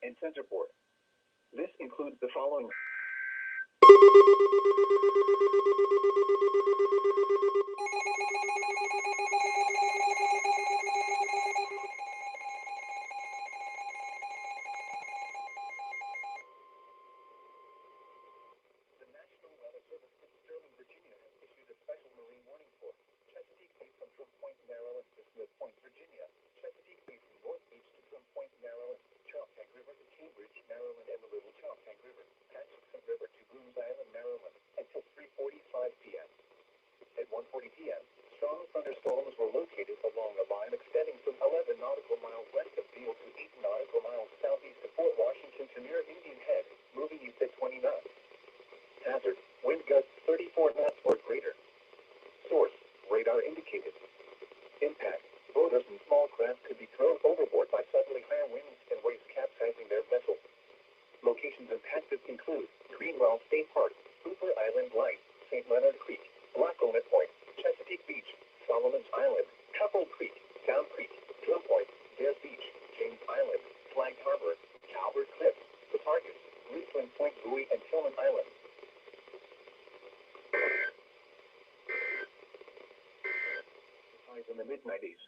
and centerboard. This includes the following. The National Weather Service in Sterling, Virginia has issued a special marine warning for Chesapeake Bay from Drum Point, Maryland to Smith Point, Virginia, Chesapeake Bay from North Beach to Drum Point, Maryland, Choptank River to Cambridge, Maryland, and the Little Choptank River, Patchison River to Boones Island, Maryland, until 3:45 p.m. At 1:40 p.m., strong thunderstorms were located along a line extending from 11 nautical miles west of Beale to 8 nautical miles southeast of Fort Washington to near Indian Head, moving east at 20 knots. Hazard, wind gusts 34 knots or greater. Source, radar indicated. Impact, boaters and small craft could be thrown overboard by suddenly higher winds and waves capsizing their vessels. Locations impacted include Greenwell State Park, Hooper Island Light, St. Leonard Creek, Blackownet Point, Chesapeake Beach, Solomon's Island, Couple Creek, Town Creek, Drum Point, Bear Beach, James Island, Flag Harbor, Calvert Cliffs, The Targets, Leafland Point Buoy, and Tillman Island. Highs in the mid-90s.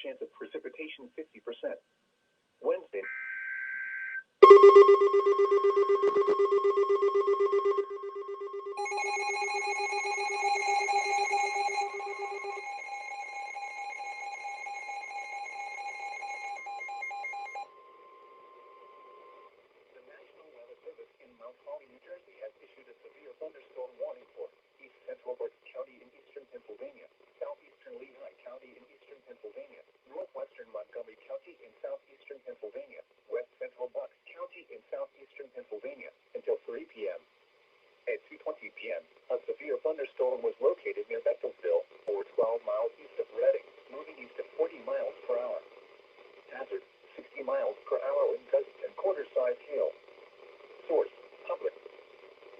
Chance of precipitation 50%. Wednesday. The National Weather Service in Mount Holly, New Jersey has issued a severe thunderstorm warning for East Central Berks County in eastern Pennsylvania, southeastern Lehigh County in eastern Pennsylvania, northwestern Montgomery County in southeastern Pennsylvania, west central Bucks County in southeastern Pennsylvania, until 3 p.m. At 2:20 p.m., a severe thunderstorm was located near Bechtelsville, or 12 miles east of Reading, moving east at 40 miles per hour. Hazard, 60 miles per hour wind gusts and quarter-size hail. Source, public.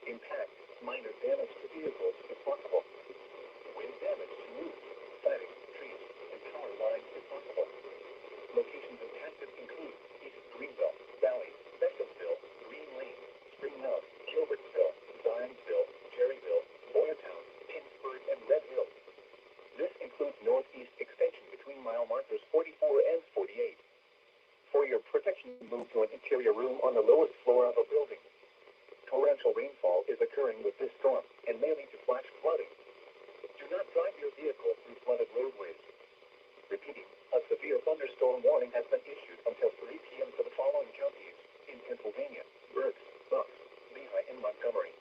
Impact, minor damage to vehicles if possible. Wind damage to roofs, siding, trees, and power lines if possible. Locations impacted include East Greenville, Valley, Bechtelsville, Green Lane, Spring Mound, Gilbertsville, Zionsville, Jerryville, Boyertown, Pittsburgh, and Red Hill. This includes northeast extension between mile markers 44 and 48. For your protection, move to an interior room on the lowest floor of a building. Torrential rainfall is occurring with this storm and may lead to flash flooding. Do not drive your vehicle through flooded roadways. Repeating, a severe thunderstorm warning has been issued until 3 p.m. for the following counties in Pennsylvania: Berks, Bucks, Lehigh, and Montgomery.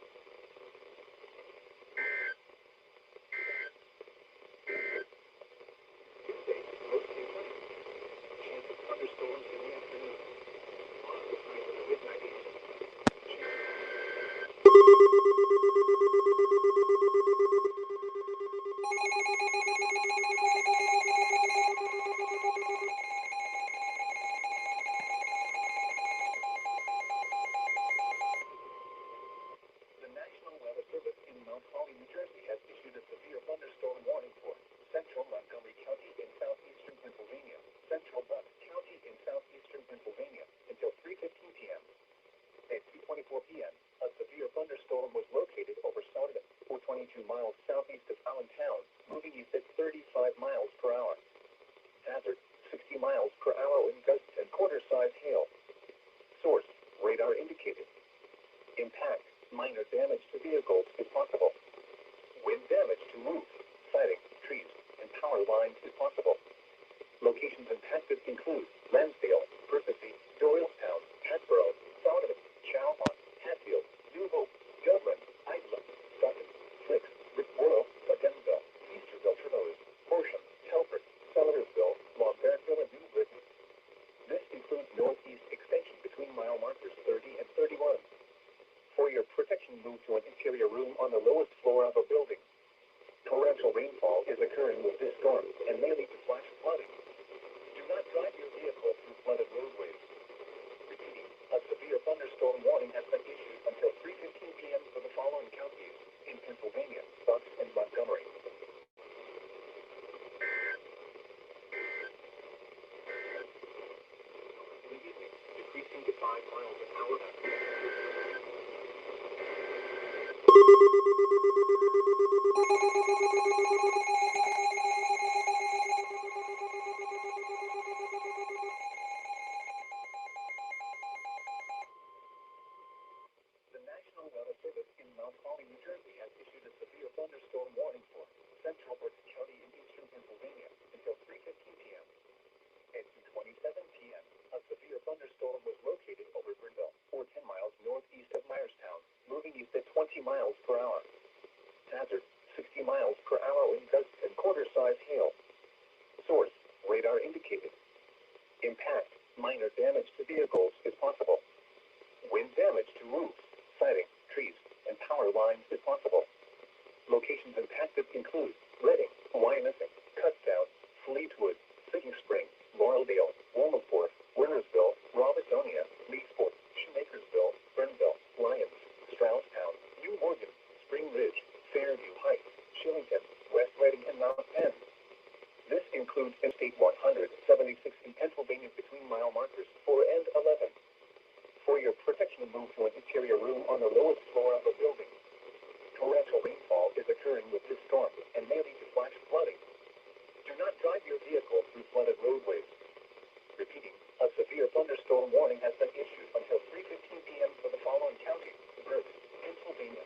Tuesday, mostly sunny. Chance of thunderstorms in the afternoon. Highs in the mid-90s. The National Weather Service in Mount Holly, New Jersey has issued a severe thunderstorm warning for central Montgomery County in southeastern Pennsylvania, central Bucks County in southeastern Pennsylvania, until 3:15 p.m. At 2:24 p.m., a severe thunderstorm was located over Saudet, 422 miles southeast of Allentown, moving east at 35 miles per hour. Hazard, 60 miles per hour wind gusts and quarter-size hail. Source, radar indicated. Impact, minor damage to vehicles if possible. Wind damage to roofs, siding, trees, and power lines if possible. Locations impacted include Lansdale, Percy, Doylestown, Hatboro, Saudet, Chalmont, Hatfield, New Hope, Dublin, Idler, Sutton, Flicks, Rickboro, Denville, Easterville, Trevose, Horsham, Telford, Sellersville, Lombardsville, and New Britain. This includes northeast extension between mile markers 30 and 31. For your protection, move to an interior room on the lowest floor of a building. Torrential rainfall is occurring with this storm and may lead to flash flooding. Do not drive your vehicle through flooded roadways. Repeating, a severe thunderstorm warning has been issued until 3:15 p.m. for the following counties in Pennsylvania, Bucks, and Montgomery. In the evening, decreasing to 5 miles an hour. The National Weather Service in Mount Holly, New Jersey has issued a severe thunderstorm warning for central Berks County in eastern Pennsylvania until 3:15 p.m. At 2:27 p.m., a severe thunderstorm was located over Brinville, or 10 miles northeast of Myerstown, moving east at 20 miles per hour. Hazard, 60 miles per hour wind gusts and quarter-size hail. Source, radar indicated. Impact, minor damage to vehicles is possible. Wind damage to roofs, siding, trees, and power lines is possible. Locations impacted include Reading, Wyomissing, Kutztown, Fleetwood, Sitting Spring, Laurelville, Wilmingport, Wintersville, Robertsonia, Leesport, Shoemakersville, Burnville, Lyons, Strausstown, New Morgan, Spring Ridge, Fairview Heights, Shillington, West Reading, and Mount Penn. This includes Interstate 176 in Pennsylvania between mile markers 4 and 11. For your protection, move to an interior room on the lowest floor of a building. Torrential rainfall is occurring with this storm and may lead to flash flooding. Do not drive your vehicle through flooded roadways. Repeating, a severe thunderstorm warning has been issued until 3:15 p.m. for the following counties: Berks, Pennsylvania.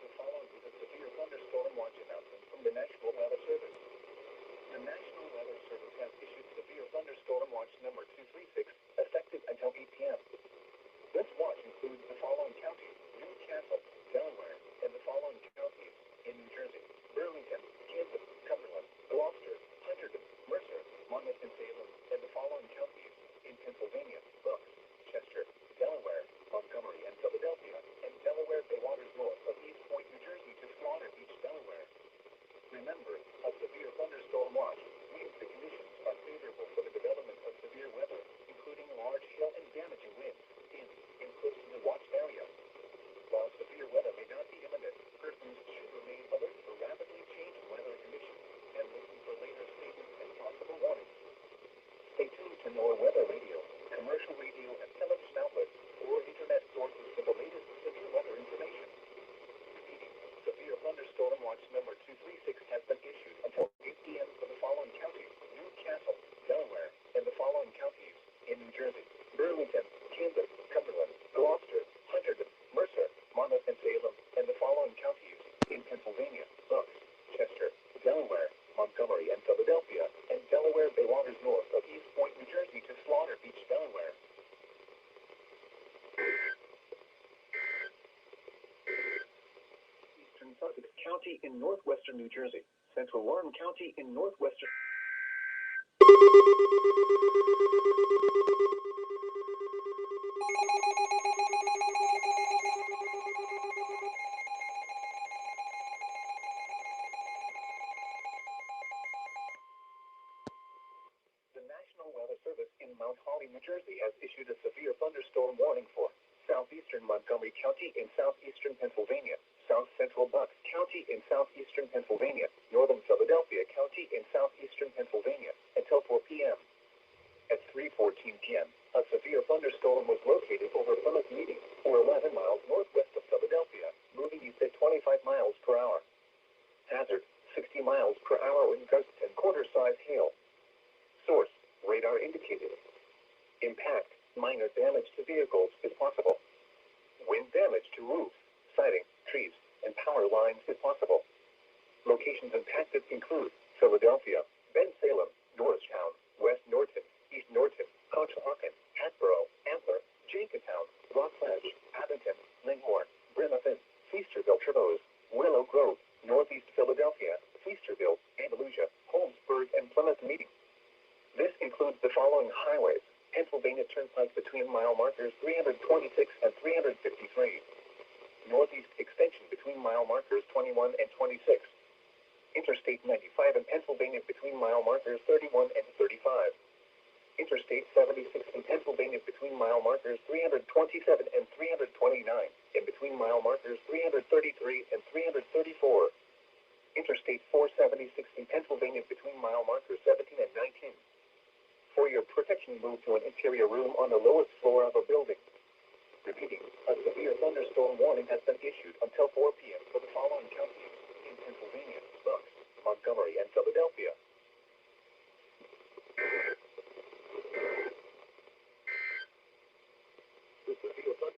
The following is a severe thunderstorm watch announcement from the National Weather Service. The National Weather Service has issued severe thunderstorm watch number 236, effective until 8 p.m. This watch includes the following counties: Newcastle, Delaware, and the following counties in New Jersey: Burlington, Kansas, Cumberland, Gloucester, Hunterdon, Mercer, Monmouth, and Salem, and the following counties in Pennsylvania: Bucks, Chester, Delaware, Montgomery, and Philadelphia, and Delaware Bay waters north of East Point, New Jersey to Slaughter Beach, Delaware. Remember, a severe thunderstorm watch means the conditions are favorable for the development of severe weather, including large hail and damaging winds in close to the watched area. While severe weather may not be imminent, persons should remain alert for rapidly changing weather conditions and listen for later statements and possible warnings. Stay tuned to NOAA Weather Radio, commercial radio and television outlets, or internet sources for the latest severe weather information. Repeating, severe thunderstorm watch number 236 has been issued until 8 p.m. for the following counties: Newcastle, Delaware, and the following counties in New Jersey: Burlington, Kansas, Cumberland, Gloucester, Hunterdon, Mercer, Monmouth, and Salem, and the following counties in Pennsylvania: Bucks, Chester, Delaware, Montgomery, and Philadelphia, and Delaware Bay waters north of East Point, New Jersey to Slaughter Beach, Delaware. Eastern Sussex County in northwestern New Jersey. Central Warren County in northwestern. The National Weather Service in Mount Holly, New Jersey has issued a severe thunderstorm warning for southeastern Montgomery County in southeastern Pennsylvania, south central Bucks County in southeastern Pennsylvania, northern Philadelphia County in southeastern Pennsylvania until 4 p.m. At 3:14 p.m., a severe thunderstorm was located over Plymouth Meeting, or 11 miles northwest of Philadelphia, moving east at 25 miles per hour. Hazard, 60 miles per hour wind gusts and quarter-size hail. Source, radar indicated. Impact, minor damage to vehicles is possible. Wind damage to roofs, siding, trees, and power lines is possible. Locations impacted include Philadelphia, Bensalem, Norristown, West Norton, East Norton, Conshohocken, Hatboro, Antler, Jenkintown, Rockledge, Abington, Linghorn, Bremerton, Feasterville, Trevose, Willow Grove, Northeast Philadelphia, Feasterville, Andalusia, Holmesburg, and Plymouth Meeting. This includes the following highways: Pennsylvania Turnpike between mile markers 326 and 353. northeast extension between mile markers 21 and 26. Interstate 95 in Pennsylvania between mile markers 31 and 35. Interstate 76 in Pennsylvania between mile markers 327 and 329, and between mile markers 333 and 334. Interstate 476 in Pennsylvania between mile markers 17 and 19. For your protection, move to an interior room on the lowest floor of a building. Repeating, a severe thunderstorm warning has been issued until 4 p.m. for the following counties in Pennsylvania: Bucks, Montgomery, and Philadelphia.